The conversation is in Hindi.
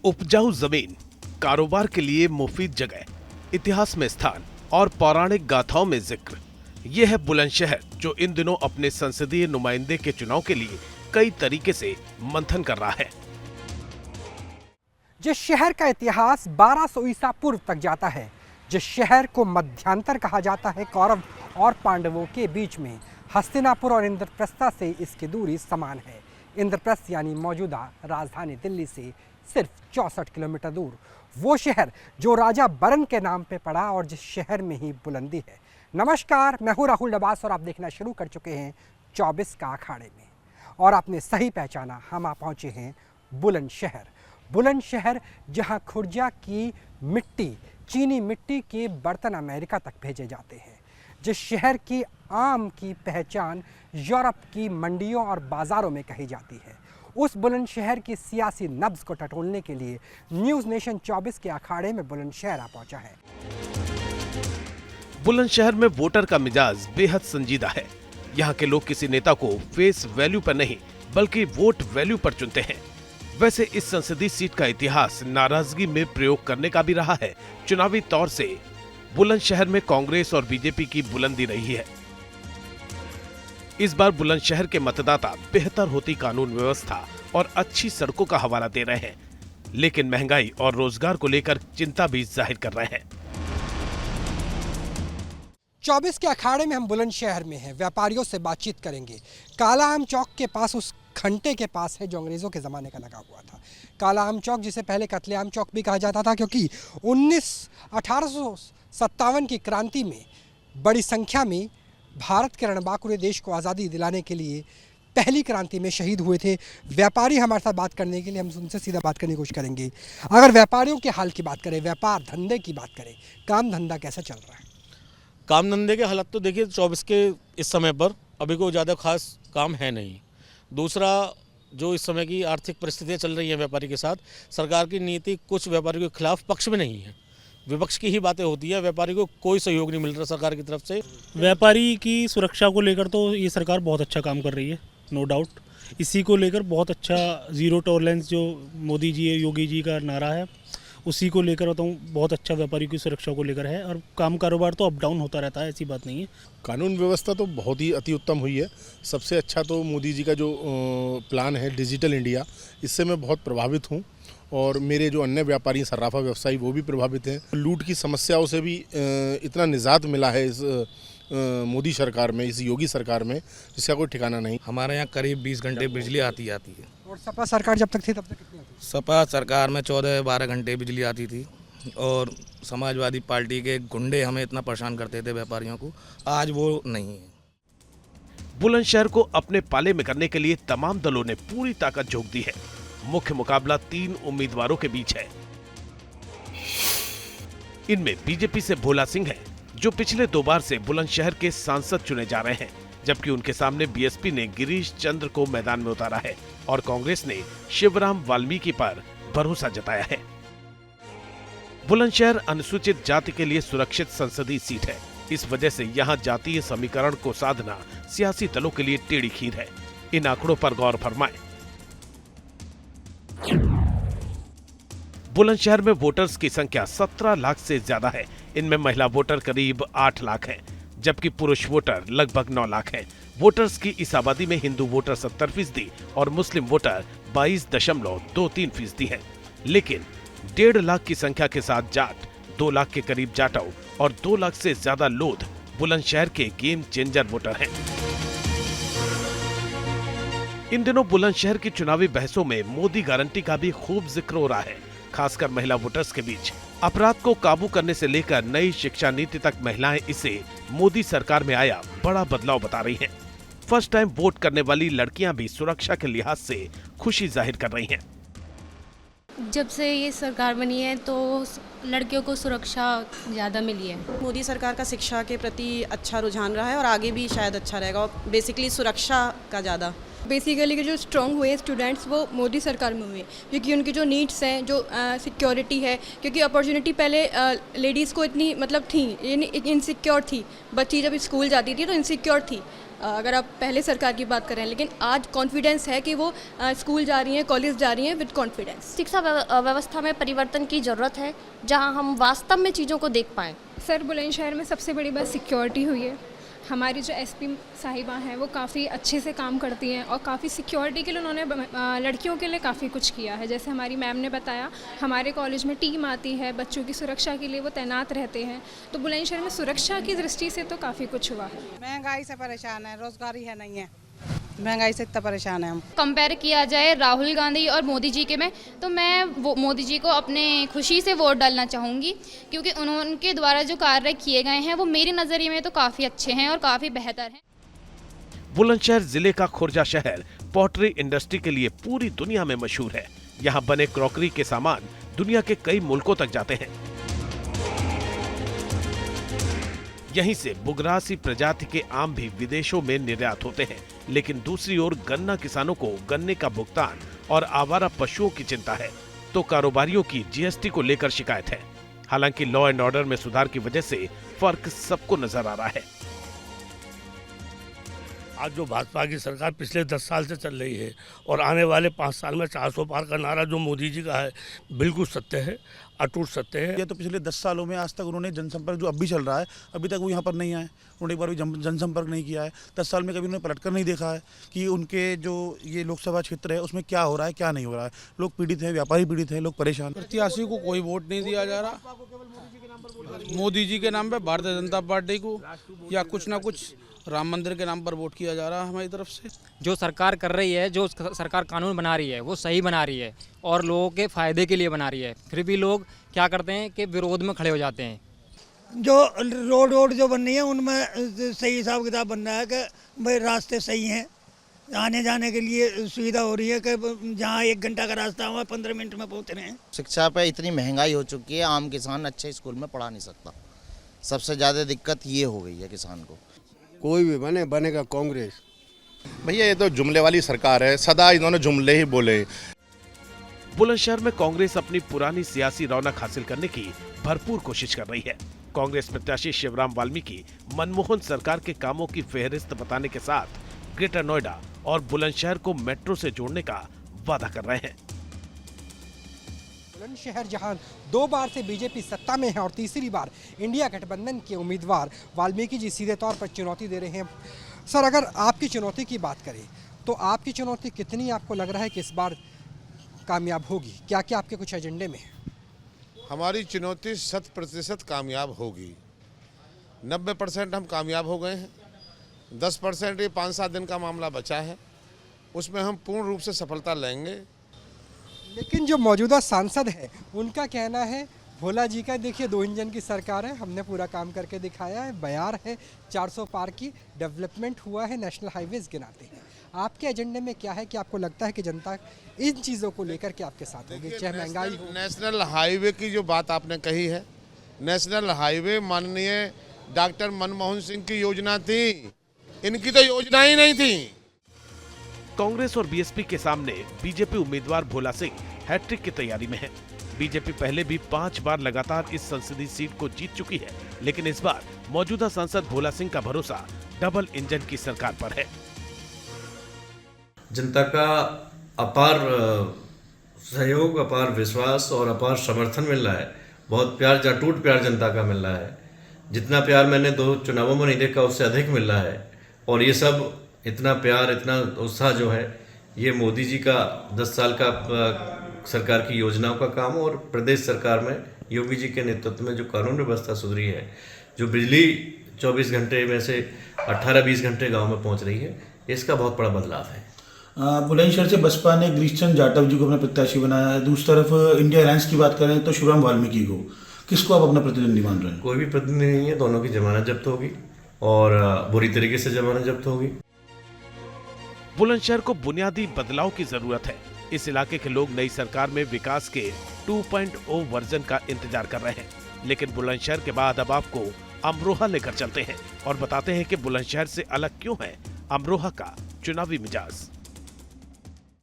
उपजाऊ जमीन, कारोबार के लिए मुफीद जगह, इतिहास में स्थान और पौराणिक गाथाओं में जिक्र, ये है बुलंदशहर जो इन दिनों अपने संसदीय नुमाइंदे के चुनाव के लिए कई तरीके से मंथन कर रहा है। जिस शहर का इतिहास 1200 ईसा पूर्व तक जाता है, जिस शहर को मध्यांतर कहा जाता है कौरव और पांडवों के बीच में, हस्तिनापुर और इंद्रप्रस्थ से इसकी दूरी समान है। इंद्रप्रस्थ यानी मौजूदा राजधानी दिल्ली से सिर्फ 64 किलोमीटर दूर, वो शहर जो राजा बरन के नाम पे पड़ा और जिस शहर में ही बुलंदी है। नमस्कार, मैं हूँ राहुल डबास और आप देखना शुरू कर चुके हैं 24 का अखाड़े में। और आपने सही पहचाना, हम आ पहुँचे हैं बुलंदशहर। बुलंदशहर जहाँ खुर्जा की मिट्टी, चीनी मिट्टी के बर्तन अमेरिका तक भेजे जाते हैं, जिस शहर की आम की पहचान यूरोप की मंडियों और बाज़ारों में कही जाती है, उस बुलंदशहर की सियासी नब्ज़ को टटोलने के लिए न्यूज़ नेशन 24 के अखाड़े में बुलंदशहर आ पहुंचा है। बुलंदशहर में वोटर का मिजाज बेहद संजीदा है। यहाँ के लोग किसी नेता को फेस वैल्यू पर नहीं बल्कि वोट वैल्यू पर चुनते हैं। वैसे इस संसदीय सीट का इतिहास नाराजगी में प्रयोग करने का भी रहा है। चुनावी तौर से बुलंदशहर में कांग्रेस और बीजेपी की बुलंदी रही है। इस बार बुलंदशहर के मतदाता बेहतर होती कानून व्यवस्था और अच्छी सड़कों का हवाला दे रहे हैं, लेकिन महंगाई और रोजगार को लेकर चिंता भी जाहिर कर रहे हैं। 24 के अखाड़े में हम बुलंदशहर में हैं, व्यापारियों से बातचीत करेंगे। काला आम चौक के पास, उस खंटे के पास है जो अंग्रेज़ों के ज़माने का लगा हुआ था। काला आम चौक, जिसे पहले कत्लेआम चौक भी कहा जाता था, क्योंकि 1857 की क्रांति में बड़ी संख्या में भारत के रणबांकुरे देश को आज़ादी दिलाने के लिए पहली क्रांति में शहीद हुए थे। व्यापारी हमारे साथ बात करने के लिए, हम उनसे सीधा बात करने की कोशिश करेंगे। अगर व्यापारियों के हाल की बात करें, व्यापार धंधे की बात करें, काम धंधा कैसा चल रहा है? काम धंधे के हालात तो देखिए 24 के इस समय पर अभी कोई ज़्यादा खास काम है नहीं। दूसरा, जो इस समय की आर्थिक परिस्थितियाँ चल रही हैं व्यापारी के साथ, सरकार की नीति कुछ व्यापारियों के खिलाफ पक्ष में नहीं है, विपक्ष की ही बातें होती है। व्यापारी को कोई सहयोग नहीं मिल रहा सरकार की तरफ से। व्यापारी की सुरक्षा को लेकर तो ये सरकार बहुत अच्छा काम कर रही है, नो डाउट। इसी को लेकर बहुत अच्छा ज़ीरो टॉलरेंस जो मोदी जी, योगी जी का नारा है, उसी को लेकर बताऊँ बहुत अच्छा व्यापारी की सुरक्षा को लेकर है। और काम कारोबार तो अप डाउन होता रहता है, ऐसी बात नहीं है। कानून व्यवस्था तो बहुत ही अति उत्तम हुई है। सबसे अच्छा तो मोदी जी का जो प्लान है डिजिटल इंडिया, इससे मैं बहुत प्रभावित हूँ और मेरे जो अन्य व्यापारी सर्राफा व्यवसायी वो भी प्रभावित हैं। लूट की समस्याओं से भी इतना निजात मिला है इस मोदी सरकार में, इस योगी सरकार में, जिसका कोई ठिकाना नहीं। हमारे यहाँ करीब 20 घंटे बिजली आती है। और सपा सरकार जब तक थी तब तक कितनी आती? सपा सरकार में 14-12 घंटे बिजली आती थी और समाजवादी पार्टी के गुंडे हमें इतना परेशान करते थे व्यापारियों को, आज वो नहीं है। बुलंदशहर को अपने पाले में करने के लिए तमाम दलों ने पूरी ताकत झोंक दी है। मुख्य मुकाबला 3 उम्मीदवारों के बीच है। इनमें बीजेपी से भोला सिंह है, जो पिछले 2 बार से बुलंदशहर के सांसद चुने जा रहे हैं, जबकि उनके सामने बीएसपी ने गिरीश चंद्र को मैदान में उतारा है और कांग्रेस ने शिवराम वाल्मीकि पर भरोसा जताया है। बुलंदशहर अनुसूचित जाति के लिए सुरक्षित संसदीय सीट है। इस वजह से यहाँ जातीय समीकरण को साधना सियासी दलों के लिए टेढ़ी खीर है। इन आंकड़ों पर गौर फरमाएं। बुलंदशहर में वोटर्स की संख्या 17 लाख से ज्यादा है। इनमें महिला वोटर करीब 8 लाख हैं, जबकि पुरुष वोटर लगभग 9 लाख हैं। वोटर्स की इस आबादी में हिंदू वोटर 70% और मुस्लिम वोटर 22.23% हैं। लेकिन 1.5 लाख की संख्या के साथ जाट, 2 लाख के करीब जाटव और 2 लाख से ज्यादा लोध बुलंदशहर के गेम चेंजर वोटर हैं। इन दिनों बुलंदशहर की चुनावी बहसों में मोदी गारंटी का भी खूब जिक्र हो रहा है, खासकर महिला वोटर्स के बीच। अपराध को काबू करने से लेकर नई शिक्षा नीति तक महिलाएं इसे मोदी सरकार में आया बड़ा बदलाव बता रही हैं। फर्स्ट टाइम वोट करने वाली लड़कियां भी सुरक्षा के लिहाज से खुशी जाहिर कर रही हैं। जब से ये सरकार बनी है तो लड़कियों को सुरक्षा ज़्यादा मिली है। मोदी सरकार का शिक्षा के प्रति अच्छा रुझान रहा है और आगे भी शायद अच्छा रहेगा। और बेसिकली सुरक्षा का ज़्यादा, बेसिकली जो स्ट्रॉन्ग हुए स्टूडेंट्स वो मोदी सरकार में हुए, क्योंकि उनकी जो नीड्स हैं, जो सिक्योरिटी है, क्योंकि अपॉर्चुनिटी पहले लेडीज़ को इतनी मतलब थी, इनसिक्योर थी। बच्ची जब स्कूल जाती थी तो इनसिक्योर थी, अगर आप पहले सरकार की बात करें, लेकिन आज कॉन्फिडेंस है कि वो स्कूल जा रही हैं, कॉलेज जा रही हैं विद कॉन्फिडेंस। शिक्षा व्यवस्था में परिवर्तन की ज़रूरत है, जहां हम वास्तव में चीज़ों को देख पाएँ। सर, बुलंदशहर में सबसे बड़ी बात सिक्योरिटी हुई है। हमारी जो एसपी साहिबा हैं वो काफ़ी अच्छे से काम करती हैं और काफ़ी सिक्योरिटी के लिए उन्होंने लड़कियों के लिए काफ़ी कुछ किया है। जैसे हमारी मैम ने बताया, हमारे कॉलेज में टीम आती है, बच्चों की सुरक्षा के लिए वो तैनात रहते हैं। तो बुलंदशहर में सुरक्षा की दृष्टि से तो काफ़ी कुछ हुआ है। महंगाई से परेशान है, रोजगारी है नहीं है, महंगाई से इतना परेशान है हम। कंपेयर किया जाए राहुल गांधी और मोदी जी के में, तो मैं वो मोदी जी को अपने खुशी से वोट डालना चाहूँगी, क्योंकि उनके द्वारा जो कार्य किए गए हैं वो मेरे नज़रिए में तो काफ़ी अच्छे हैं और काफ़ी बेहतर हैं। बुलंदशहर जिले का खुर्जा शहर पॉटरी इंडस्ट्री के लिए पूरी दुनिया में मशहूर है। यहाँ बने क्रॉकरी के सामान दुनिया के कई मुल्कों तक जाते हैं। यहीं से बुगरासी प्रजाति के आम भी विदेशों में निर्यात होते हैं। लेकिन दूसरी ओर गन्ना किसानों को गन्ने का भुगतान और आवारा पशुओं की चिंता है, तो कारोबारियों की जीएसटी को लेकर शिकायत है। हालांकि लॉ एंड ऑर्डर में सुधार की वजह से फर्क सबको नजर आ रहा है। आज जो भाजपा की सरकार पिछले 10 साल से चल रही है और आने वाले 5 साल में 400 पार का नारा जो मोदी जी का है, बिल्कुल सत्य है, अटूट सत्य है। ये तो पिछले 10 सालों में आज तक उन्होंने जनसंपर्क जो अब भी चल रहा है, अभी तक वो यहाँ पर नहीं आए, उन्होंने एक बार भी जनसंपर्क नहीं किया है। 10 साल में कभी उन्होंने पलटकर नहीं देखा है कि उनके जो ये लोकसभा क्षेत्र है उसमें क्या हो रहा है, क्या नहीं हो रहा है। लोग पीड़ित हैं, व्यापारी पीड़ित हैं, लोग परेशान। प्रत्याशी को कोई वोट नहीं दिया जा रहा, मोदी जी के नाम पे भारतीय जनता पार्टी को या कुछ ना कुछ राम मंदिर के नाम पर वोट किया जा रहा है हमारी तरफ से। जो सरकार कर रही है, जो सरकार कानून बना रही है वो सही बना रही है और लोगों के फायदे के लिए बना रही है, फिर भी लोग क्या करते हैं कि विरोध में खड़े हो जाते हैं। जो रोड जो बन रही है उनमें सही हिसाब किताब बन रहा है कि भाई रास्ते सही हैं, आने जाने के लिए सुविधा हो रही है कि जहाँ 1 घंटा का रास्ता हुआ 15 मिनट में पहुँच रहे हैं। शिक्षा पे इतनी महंगाई हो चुकी है, आम किसान अच्छे स्कूल में पढ़ा नहीं सकता। सबसे ज़्यादा दिक्कत ये हो गई है किसान को। कोई भी बनेगा कांग्रेस। भैया ये तो जुमले वाली सरकार है, सदा इन्होंने जुमले ही बोले। बुलंदशहर में कांग्रेस अपनी पुरानी सियासी रौनक हासिल करने की भरपूर कोशिश कर रही है। कांग्रेस प्रत्याशी शिवराम वाल्मीकि मनमोहन सरकार के कामों की फेहरिस्त बताने के साथ ग्रेटर नोएडा और बुलंदशहर को मेट्रो से जोड़ने का वादा कर रहे हैं। बुलंदशहर जहां 2 बार से बीजेपी सत्ता में है और तीसरी बार इंडिया गठबंधन के उम्मीदवार वाल्मीकि जी सीधे तौर पर चुनौती दे रहे हैं। सर, अगर आपकी चुनौती की बात करें तो आपकी चुनौती कितनी आपको लग रहा है कि इस बार कामयाब होगी? क्या क्या आपके कुछ एजेंडे में है? हमारी चुनौती 100% कामयाब होगी। 90% हम कामयाब हो गए हैं, 10% ये 5-7 दिन का मामला बचा है, उसमें हम पूर्ण रूप से सफलता लेंगे। लेकिन जो मौजूदा सांसद है उनका कहना है भोला जी का, देखिए 2 इंजन की सरकार है, हमने पूरा काम करके दिखाया है, बयार है, 400 पार की डेवलपमेंट हुआ है, नेशनल हाईवेज गिनाते हैं। आपके एजेंडे में क्या है कि आपको लगता है कि जनता इन चीज़ों को लेकर के आपके साथ होगी, चाहे महंगाई हो? नेशनल हाईवे की जो बात आपने कही है, नेशनल हाईवे माननीय डॉक्टर मनमोहन सिंह की योजना थी, इनकी तो योजना ही नहीं थी। कांग्रेस और बीएसपी के सामने बीजेपी उम्मीदवार भोला सिंह हैट्रिक की तैयारी में है। बीजेपी पहले भी 5 बार लगातार इस संसदीय सीट को जीत चुकी है, लेकिन इस बार मौजूदा सांसद भोला सिंह का भरोसा डबल इंजन की सरकार पर है। जनता का अपार सहयोग, अपार विश्वास और अपार समर्थन मिल रहा है। बहुत प्यार, अटूट प्यार जनता का मिल रहा है। जितना प्यार मैंने 2 चुनावों में नहीं देखा उससे अधिक मिल रहा है। और ये सब इतना प्यार, इतना उत्साह जो है, ये मोदी जी का 10 साल का सरकार की योजनाओं का काम और प्रदेश सरकार में योगी जी के नेतृत्व में जो कानून व्यवस्था सुधरी है, जो बिजली 24 घंटे में से 18-20 घंटे गांव में पहुंच रही है, इसका बहुत बड़ा बदलाव है। बुलंदशहर से बसपा ने गिरीशचंद्र जाटव जी को अपना प्रत्याशी बनाया है। दूसरी तरफ इंडिया अलायंस की बात करें तो शिवराम वाल्मीकि को, किसको आप अपना प्रतिद्वंदी मान रहे हैं? कोई भी प्रतिद्वंदी नहीं है, दोनों की जमानत जब्त होगी और बुरी तरीके से जमानत जब्त होगी। बुलंदशहर को बुनियादी बदलाव की जरूरत है। इस इलाके के लोग नई सरकार में विकास के 2.0 वर्जन का इंतजार कर रहे हैं। लेकिन बुलंदशहर के बाद अब आपको अमरोहा लेकर चलते हैं और बताते हैं कि बुलंदशहर से अलग क्यों है अमरोहा का चुनावी मिजाज।